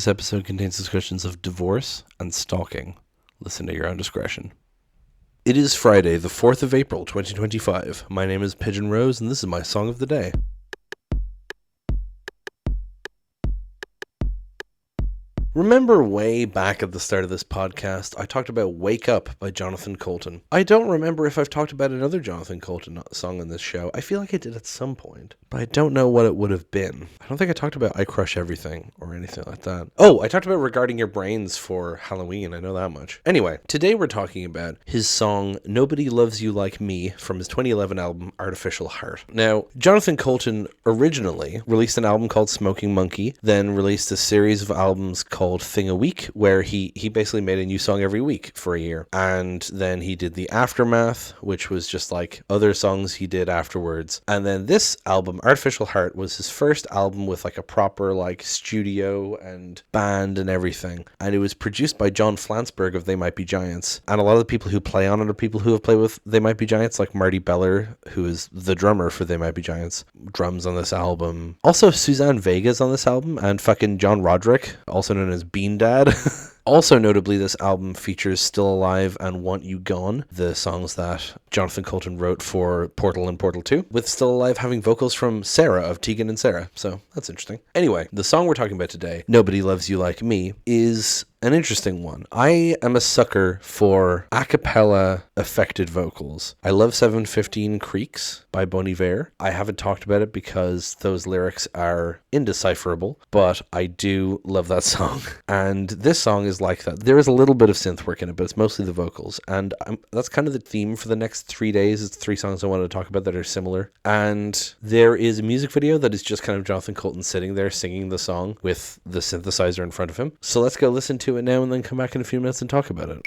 This episode contains discussions of divorce and stalking. Listen to your own discretion. It is Friday, the 4th of April, 2025. My name is Pigeon Rose, and this is my song of the day. Remember way back at the start of this podcast, I talked about Wake Up by Jonathan Coulton. I don't remember if I've talked about another Jonathan Coulton song on this show. I feel like I did at some point, but I don't know what it would have been. I don't think I talked about I Crush Everything or anything like that. Oh, I talked about Regarding Your Brains for Halloween. I know that much. Anyway, today we're talking about his song Nobody Loves You Like Me from his 2011 album Artificial Heart. Now, Jonathan Coulton originally released an album called Smoking Monkey, then released a series of albums called Thing a Week, where he basically made a new song every week for a year. And then he did the Aftermath, which was just like other songs he did afterwards. And then this album, Artificial Heart, was his first album with like a proper like studio and band and everything. And it was produced by John Flansburgh of They Might Be Giants. And a lot of the people who play on it are people who have played with They Might Be Giants, like Marty Beller, who is the drummer for They Might Be Giants, drums on this album. Also, Suzanne Vega's on this album, and fucking John Roderick, also known as Bean Dad. Also notably, this album features Still Alive and Want You Gone, the songs that Jonathan Coulton wrote for Portal and Portal 2, with Still Alive having vocals from Sarah of Tegan and Sarah, so that's interesting. Anyway, the song we're talking about today, Nobody Loves You Like Me, is an interesting one. I am a sucker for a cappella affected vocals. I love 715 Creeks by Bon Iver. I haven't talked about it because those lyrics are indecipherable, but I do love that song. And this song is like that. There is a little bit of synth work in it, but it's mostly the vocals. And that's kind of the theme for the next 3 days. It's 3 songs I wanted to talk about that are similar. And there is a music video that is just kind of Jonathan Coulton sitting there singing the song with the synthesizer in front of him. So let's go listen to it now and then come back in a few minutes and talk about it.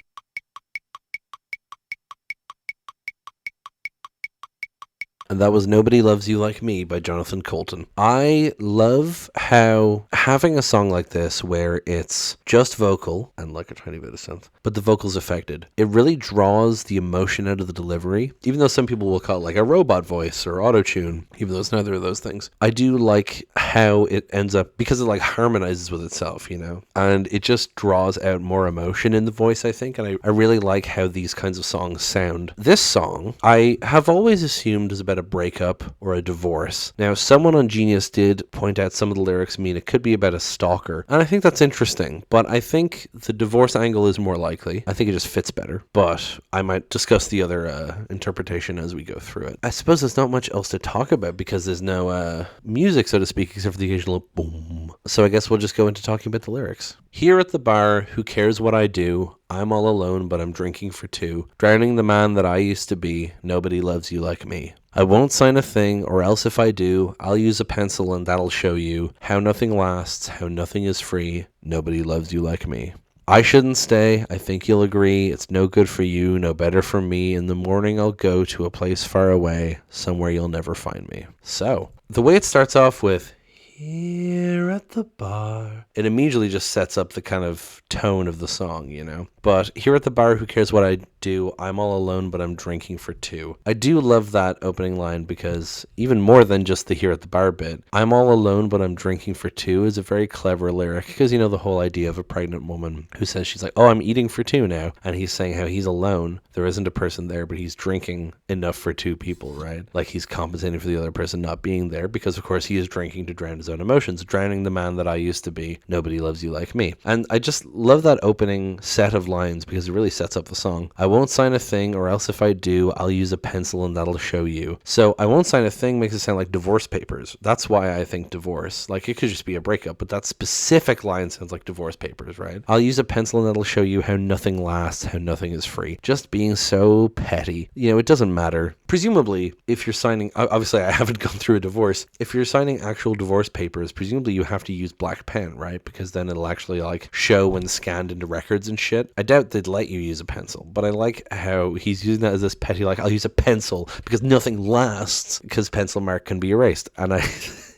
And that was Nobody Loves You Like Me by Jonathan Coulton. I love how having a song like this where it's just vocal and like a tiny bit of synth, but the vocal's affected, it really draws the emotion out of the delivery, even though some people will call it like a robot voice or auto-tune, even though it's neither of those things. I do like how it ends up, because it like harmonizes with itself, you know, and it just draws out more emotion in the voice, I think, and I really like how these kinds of songs sound. This song, I have always assumed is about a breakup or a divorce. Now, someone on Genius did point out some of the lyrics mean it could be about a stalker, and I think that's interesting, but I think the divorce angle is more likely. I think it just fits better, but I might discuss the other interpretation as we go through it. I suppose there's not much else to talk about because there's no music, so to speak, except for the occasional boom. So I guess we'll just go into talking about the lyrics. Here at the bar, who cares what I do? I'm all alone, but I'm drinking for two. Drowning the man that I used to be. Nobody loves you like me. I won't sign a thing, or else if I do, I'll use a pencil and that'll show you how nothing lasts, how nothing is free. Nobody loves you like me. I shouldn't stay, I think you'll agree. It's no good for you, no better for me. In the morning I'll go to a place far away, somewhere you'll never find me. So, the way it starts off with here at the bar, it immediately just sets up the kind of tone of the song, you know? But here at the bar, who cares what I do? I'm all alone, but I'm drinking for two. I do love that opening line because even more than just the here at the bar bit, I'm all alone, but I'm drinking for two is a very clever lyric because, you know, the whole idea of a pregnant woman who says she's like, oh, I'm eating for two now. And he's saying how he's alone. There isn't a person there, but he's drinking enough for two people, right? Like he's compensating for the other person not being there because, of course, he is drinking to drown his own emotions. Drowning the man that I used to be. Nobody loves you like me. And I just love that opening set of lines because it really sets up the song. I won't sign a thing, or else if I do, I'll use a pencil and that'll show you. So I won't sign a thing makes it sound like divorce papers. That's why I think divorce. Like it could just be a breakup, but that specific line sounds like divorce papers, right? I'll use a pencil and that'll show you how nothing lasts, how nothing is free. Just being so petty. You know, it doesn't matter. Presumably, if you're signing, obviously I haven't gone through a divorce. If you're signing actual divorce papers, presumably you have to use black pen, right? Because then it'll actually like show when scanned into records and shit. I doubt they'd let you use a pencil, but I like how he's using that as this petty, like, I'll use a pencil because nothing lasts because pencil mark can be erased. And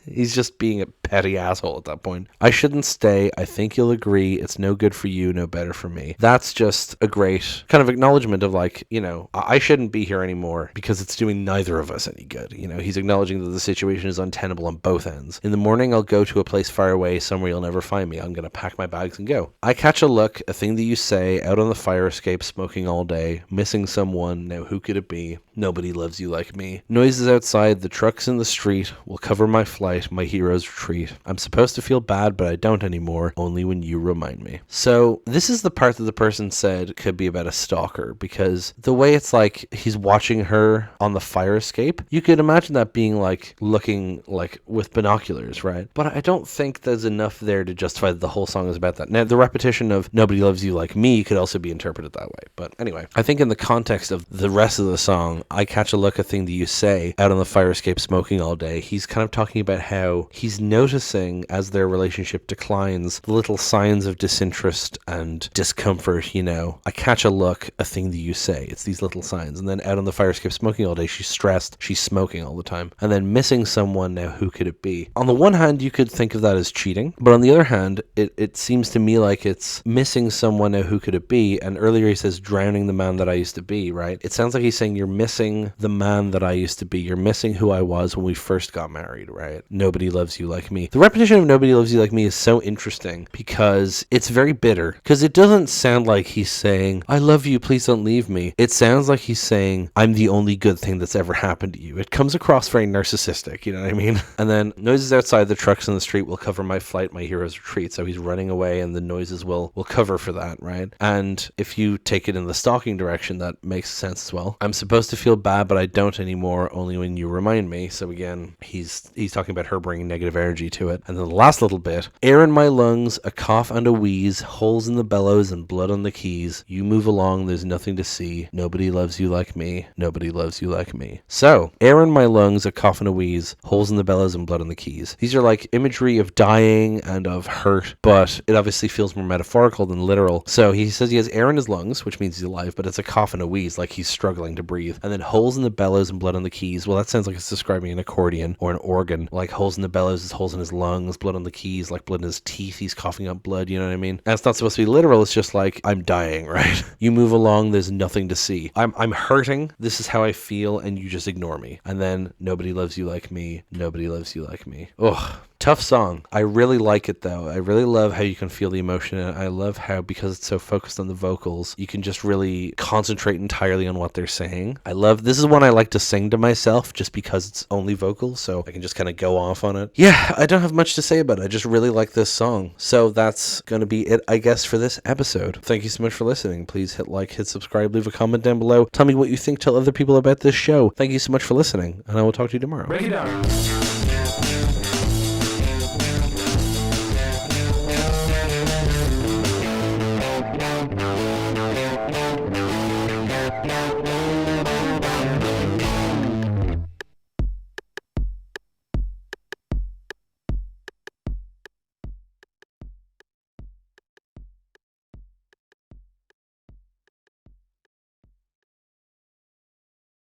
He's just being a petty asshole at that point. I shouldn't stay. I think you'll agree. It's no good for you, no better for me. That's just a great kind of acknowledgement of like, I shouldn't be here anymore because it's doing neither of us any good. He's acknowledging that the situation is untenable on both ends. In the morning, I'll go to a place far away, somewhere you'll never find me. I'm going to pack my bags and go. I catch a look, a thing that you say, out on the fire escape, smoking all day, missing someone. Now who could it be? Nobody loves you like me. Noises outside, the trucks in the street will cover my flight, my hero's retreat. I'm supposed to feel bad, but I don't anymore, only when you remind me. So this is the part that the person said could be about a stalker, because the way it's like he's watching her on the fire escape, you could imagine that being like looking like with binoculars, right? But I don't think there's enough there to justify that the whole song is about that. Now, the repetition of nobody loves you like me could also be interpreted that way. But anyway, I think in the context of the rest of the song, I catch a look, a thing that you say, out on the fire escape smoking all day. He's kind of talking about how he's noticing as their relationship declines, the little signs of disinterest and discomfort, I catch a look, a thing that you say. It's these little signs. And then out on the fire escape smoking all day, she's stressed, she's smoking all the time. And then missing someone, now who could it be? On the one hand, you could think of that as cheating, but on the other hand, it seems to me like it's missing someone, now who could it be? And earlier he says, drowning the man that I used to be, right? It sounds like he's saying you're missing the man that I used to be. You're missing who I was when we first got married, right? Nobody loves you like me. The repetition of nobody loves you like me is so interesting because it's very bitter, because it doesn't sound like he's saying, I love you, please don't leave me. It sounds like he's saying, I'm the only good thing that's ever happened to you. It comes across very narcissistic, you know what I mean? And then noises outside, the trucks in the street will cover my flight, my hero's retreat. So he's running away and the noises will cover for that, right? And if you take it in the stalking direction, that makes sense as well. I'm supposed to feel bad, but I don't anymore, only when you remind me. So again, he's talking about her bringing negative energy to it. And then the last little bit, air in my lungs, a cough and a wheeze, holes in the bellows and blood on the keys. You move along, there's nothing to see. Nobody loves you like me. Nobody loves you like me. So, air in my lungs, a cough and a wheeze, holes in the bellows and blood on the keys. These are like imagery of dying and of hurt, but it obviously feels more metaphorical than literal. So he says he has air in his lungs, which means he's alive, but it's a cough and a wheeze, like he's struggling to breathe. And then holes in the bellows and blood on the keys. Well, that sounds like it's describing an accordion or an organ. Like holes in the bellows is holes in his lungs, blood on the keys, like blood in his teeth, he's coughing up blood, you know what I mean? And it's not supposed to be literal, it's just like, I'm dying, right? You move along, there's nothing to see. I'm hurting, this is how I feel, and you just ignore me. And then, nobody loves you like me, nobody loves you like me. Ugh. Tough song. I really like it though. I really love how you can feel the emotion in it. I love how, because it's so focused on the vocals, you can just really concentrate entirely on what they're saying. This is one I like to sing to myself just because it's only vocals, so I can just kind of go off on it. Yeah, I don't have much to say about it. I just really like this song. So that's going to be it, I guess, for this episode. Thank you so much for listening. Please hit like, hit subscribe, leave a comment down below. Tell me what you think. Tell other people about this show. Thank you so much for listening, and I will talk to you tomorrow. Break it down. Yeah.